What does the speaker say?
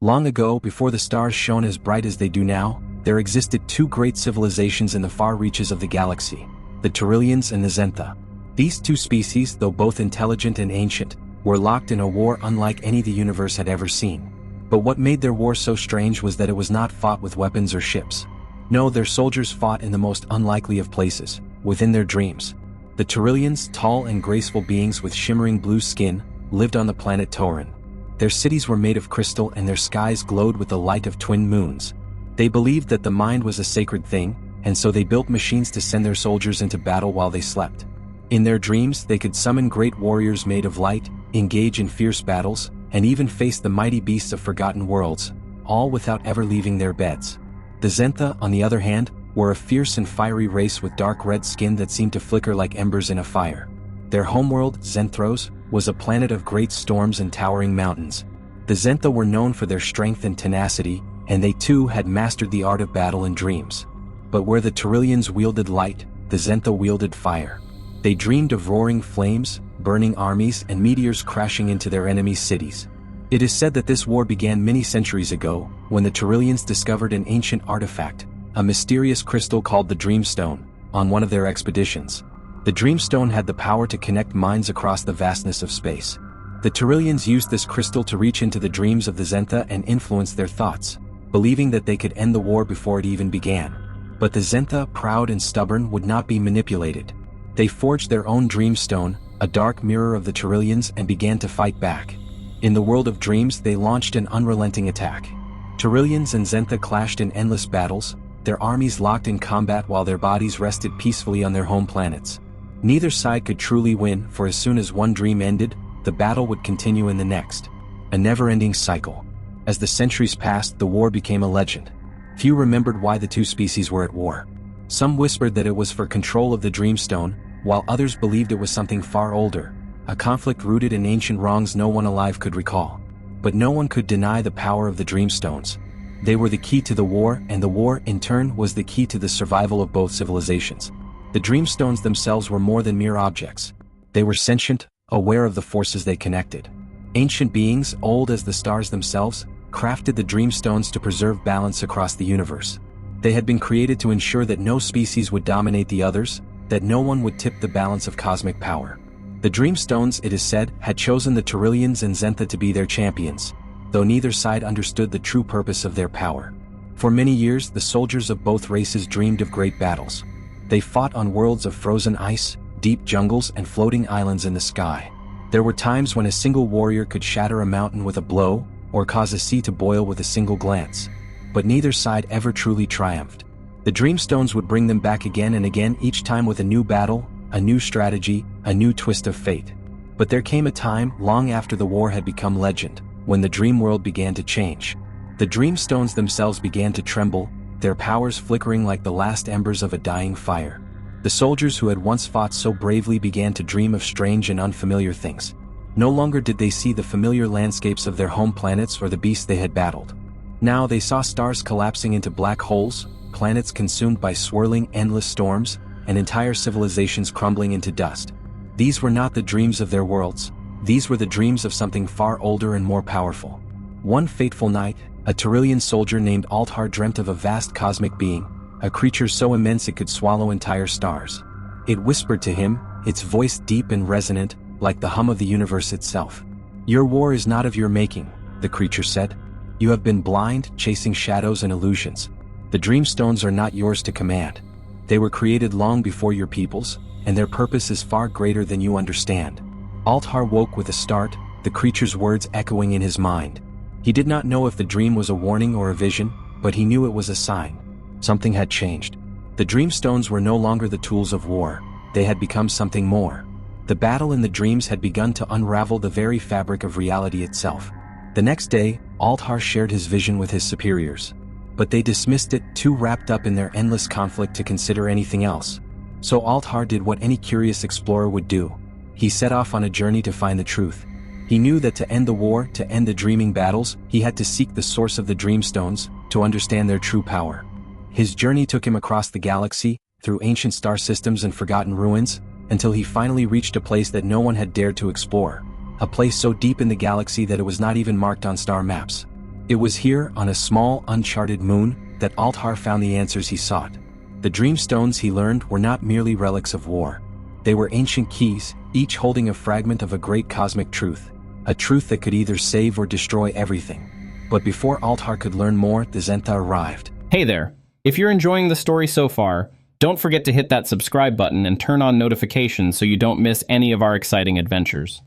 Long ago, before the stars shone as bright as they do now, there existed two great civilizations in the far reaches of the galaxy, the Tyrellians and the Zentha. These two species, though both intelligent and ancient, were locked in a war unlike any the universe had ever seen. But what made their war so strange was that it was not fought with weapons or ships. No, their soldiers fought in the most unlikely of places, within their dreams. The Tyrellians, tall and graceful beings with shimmering blue skin, lived on the planet Tauren. Their cities were made of crystal and their skies glowed with the light of twin moons. They believed that the mind was a sacred thing, and so they built machines to send their soldiers into battle while they slept. In their dreams, they could summon great warriors made of light, engage in fierce battles, and even face the mighty beasts of forgotten worlds, all without ever leaving their beds. The Zentha, on the other hand, were a fierce and fiery race with dark red skin that seemed to flicker like embers in a fire. Their homeworld, Zenthros, was a planet of great storms and towering mountains. The Zentha were known for their strength and tenacity, and they too had mastered the art of battle in dreams. But where the Tyrellians wielded light, the Zentha wielded fire. They dreamed of roaring flames, burning armies, and meteors crashing into their enemies' cities. It is said that this war began many centuries ago, when the Tyrellians discovered an ancient artifact, a mysterious crystal called the Dreamstone, on one of their expeditions. The Dreamstone had the power to connect minds across the vastness of space. The Tyrellians used this crystal to reach into the dreams of the Zentha and influence their thoughts, believing that they could end the war before it even began. But the Zentha, proud and stubborn, would not be manipulated. They forged their own Dreamstone, a dark mirror of the Tyrellians, and began to fight back. In the world of dreams, they launched an unrelenting attack. Tyrellians and Zentha clashed in endless battles, their armies locked in combat while their bodies rested peacefully on their home planets. Neither side could truly win, for as soon as one dream ended, the battle would continue in the next. A never-ending cycle. As the centuries passed, the war became a legend. Few remembered why the two species were at war. Some whispered that it was for control of the Dreamstone, while others believed it was something far older, a conflict rooted in ancient wrongs no one alive could recall. But no one could deny the power of the Dreamstones. They were the key to the war, and the war, in turn, was the key to the survival of both civilizations. The Dreamstones themselves were more than mere objects. They were sentient, aware of the forces they connected. Ancient beings, old as the stars themselves, crafted the Dreamstones to preserve balance across the universe. They had been created to ensure that no species would dominate the others, that no one would tip the balance of cosmic power. The Dreamstones, it is said, had chosen the Tyrellians and Zentha to be their champions, though neither side understood the true purpose of their power. For many years, the soldiers of both races dreamed of great battles. They fought on worlds of frozen ice, deep jungles, and floating islands in the sky. There were times when a single warrior could shatter a mountain with a blow, or cause a sea to boil with a single glance. But neither side ever truly triumphed. The Dreamstones would bring them back again and again, each time with a new battle, a new strategy, a new twist of fate. But there came a time, long after the war had become legend, when the dream world began to change. The Dreamstones themselves began to tremble, their powers flickering like the last embers of a dying fire. The soldiers who had once fought so bravely began to dream of strange and unfamiliar things. No longer did they see the familiar landscapes of their home planets or the beasts they had battled. Now they saw stars collapsing into black holes, planets consumed by swirling, endless storms, and entire civilizations crumbling into dust. These were not the dreams of their worlds. These were the dreams of something far older and more powerful. One fateful night, a Tyrellian soldier named Althar dreamt of a vast cosmic being, a creature so immense it could swallow entire stars. It whispered to him, its voice deep and resonant, like the hum of the universe itself. "Your war is not of your making," the creature said. "You have been blind, chasing shadows and illusions. The Dreamstones are not yours to command. They were created long before your peoples, and their purpose is far greater than you understand." Althar woke with a start, the creature's words echoing in his mind. He did not know if the dream was a warning or a vision, but he knew it was a sign. Something had changed. The Dreamstones were no longer the tools of war. They had become something more. The battle in the dreams had begun to unravel the very fabric of reality itself. The next day, Althar shared his vision with his superiors. But they dismissed it, too wrapped up in their endless conflict to consider anything else. So Althar did what any curious explorer would do. He set off on a journey to find the truth. He knew that to end the war, to end the dreaming battles, he had to seek the source of the Dreamstones, to understand their true power. His journey took him across the galaxy, through ancient star systems and forgotten ruins, until he finally reached a place that no one had dared to explore. A place so deep in the galaxy that it was not even marked on star maps. It was here, on a small, uncharted moon, that Altar found the answers he sought. The Dreamstones, he learned, were not merely relics of war. They were ancient keys, each holding a fragment of a great cosmic truth, a truth that could either save or destroy everything. But before Altar could learn more, the Zentha arrived. Hey there. If you're enjoying the story so far, don't forget to hit that subscribe button and turn on notifications so you don't miss any of our exciting adventures.